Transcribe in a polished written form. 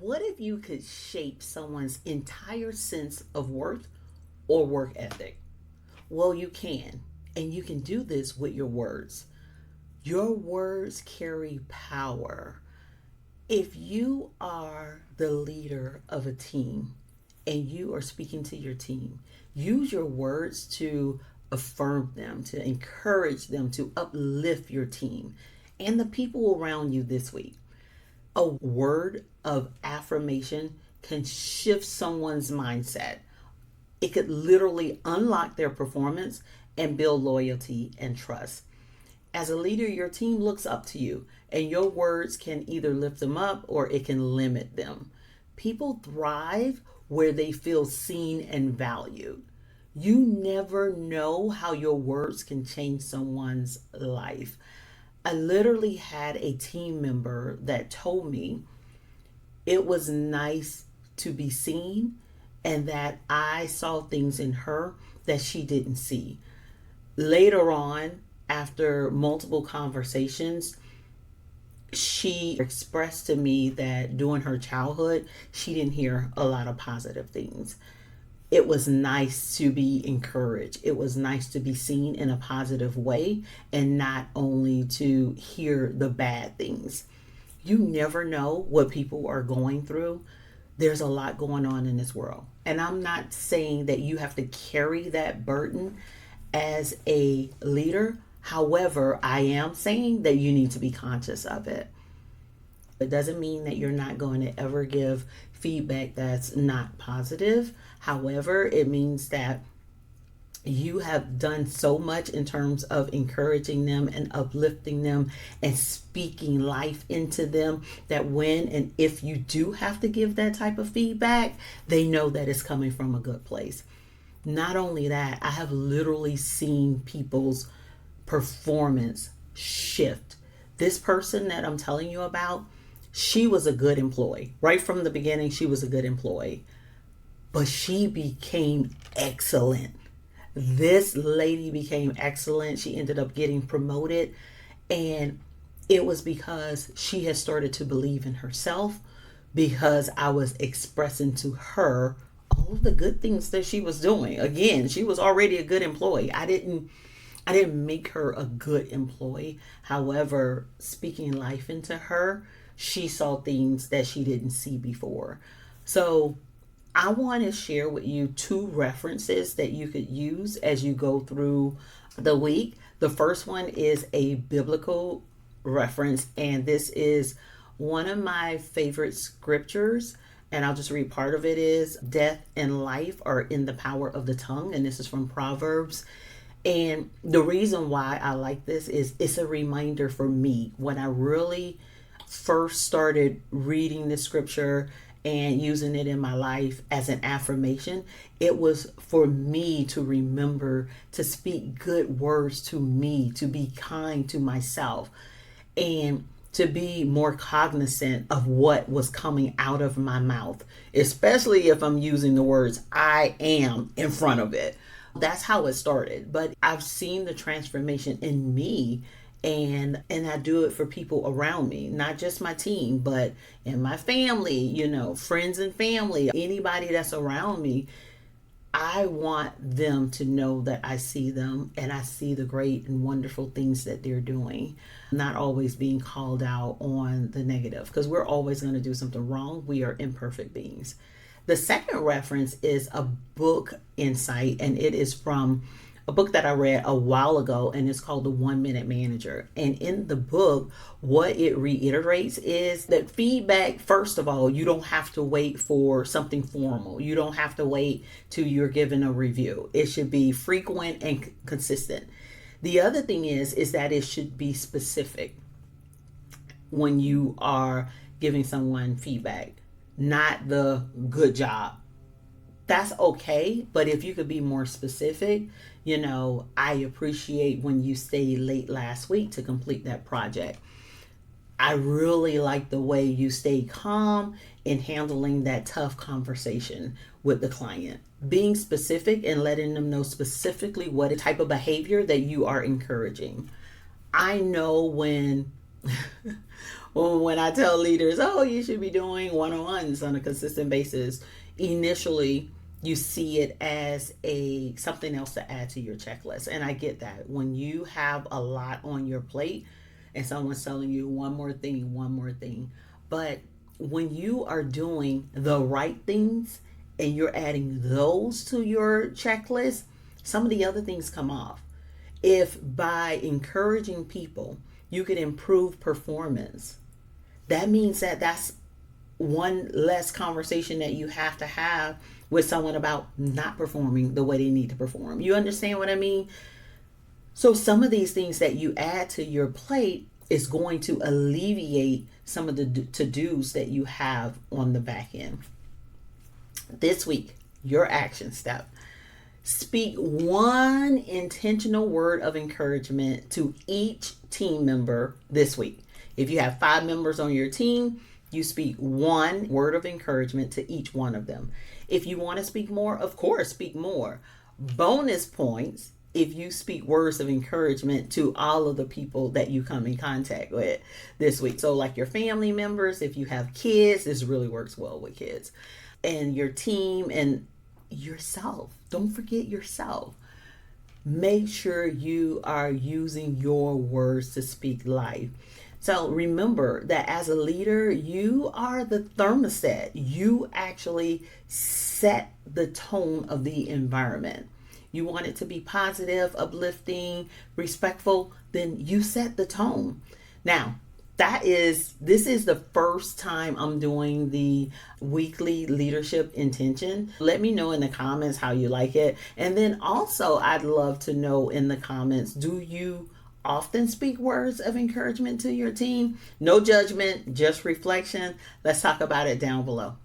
What if you could shape someone's entire sense of worth or work ethic? Well, you can, and you can do this with your words. Your words carry power. If you are the leader of a team and you are speaking to your team, use your words to affirm them, to encourage them, to uplift your team and the people around you this week. A word of affirmation can shift someone's mindset. It could literally unlock their performance and build loyalty and trust. As a leader, your team looks up to you, and your words can either lift them up or it can limit them. People thrive where they feel seen and valued. You never know how your words can change someone's life. I literally had a team member that told me it was nice to be seen and that I saw things in her that she didn't see. Later on, after multiple conversations, she expressed to me that during her childhood, she didn't hear a lot of positive things. It was nice to be encouraged. It was nice to be seen in a positive way and not only to hear the bad things. You never know what people are going through. There's a lot going on in this world. And I'm not saying that you have to carry that burden as a leader. However, I am saying that you need to be conscious of it. It doesn't mean that you're not going to ever give feedback that's not positive. However, it means that you have done so much in terms of encouraging them and uplifting them and speaking life into them that when and if you do have to give that type of feedback, they know that it's coming from a good place. Not only that, I have literally seen people's performance shift. This person that I'm telling you about, she was a good employee. Right from the beginning, she was a good employee. But she became excellent. This lady became excellent. She ended up getting promoted. And it was because she had started to believe in herself, because I was expressing to her all the good things that she was doing. Again, she was already a good employee. I didn't make her a good employee. However, speaking life into her, she saw things that she didn't see before. So I want to share with you two references that you could use as you go through the week. The first one is a biblical reference, and this is one of my favorite scriptures. And I'll just read part of it. Is death and life are in the power of the tongue. And this is from Proverbs. And the reason why I like this is it's a reminder for me when I really first started reading the scripture and using it in my life as an affirmation. It was for me to remember to speak good words to me, to be kind to myself, and to be more cognizant of what was coming out of my mouth, especially if I'm using the words I am in front of it. That's how it started. But I've seen the transformation in me, and I do it for people around me, not just my team, but in my family, friends and family, anybody that's around me. I want them to know that I see them and I see the great and wonderful things that they're doing, not always being called out on the negative, because we're always going to do something wrong. We are imperfect beings. The second reference is a book insight, and it is from a book that I read a while ago, and it's called The 1 Minute Manager. And in the book, what it reiterates is that feedback, first of all, you don't have to wait for something formal. You don't have to wait till you're given a review. It should be frequent and consistent. The other thing is that it should be specific when you are giving someone feedback, not the good job. That's okay, but if you could be more specific, I appreciate when you stayed late last week to complete that project. I really like the way you stay calm in handling that tough conversation with the client. Being specific and letting them know specifically what type of behavior that you are encouraging. I know when when I tell leaders, oh, you should be doing one-on-ones on a consistent basis, initially you see it as a something else to add to your checklist. And I get that. When you have a lot on your plate and someone's telling you one more thing. But when you are doing the right things and you're adding those to your checklist, some of the other things come off. If by encouraging people you can improve performance, that means that that's one less conversation that you have to have with someone about not performing the way they need to perform. You understand what I mean? So some of these things that you add to your plate is going to alleviate some of the to-dos that you have on the back end. This week, your action step. Speak one intentional word of encouragement to each team member this week. If you have 5 members on your team, you speak one word of encouragement to each one of them. If you want to speak more, of course, speak more. Bonus points if you speak words of encouragement to all of the people that you come in contact with this week. So like your family members, if you have kids, this really works well with kids, and your team and yourself. Don't forget yourself. Make sure you are using your words to speak life. So remember that as a leader, you are the thermostat. You actually set the tone of the environment. You want it to be positive, uplifting, respectful, then you set the tone. Now, this is the first time I'm doing the weekly leadership intention. Let me know in the comments how you like it. And then also I'd love to know in the comments, do you often speak words of encouragement to your team? No judgment, just reflection. Let's talk about it down below.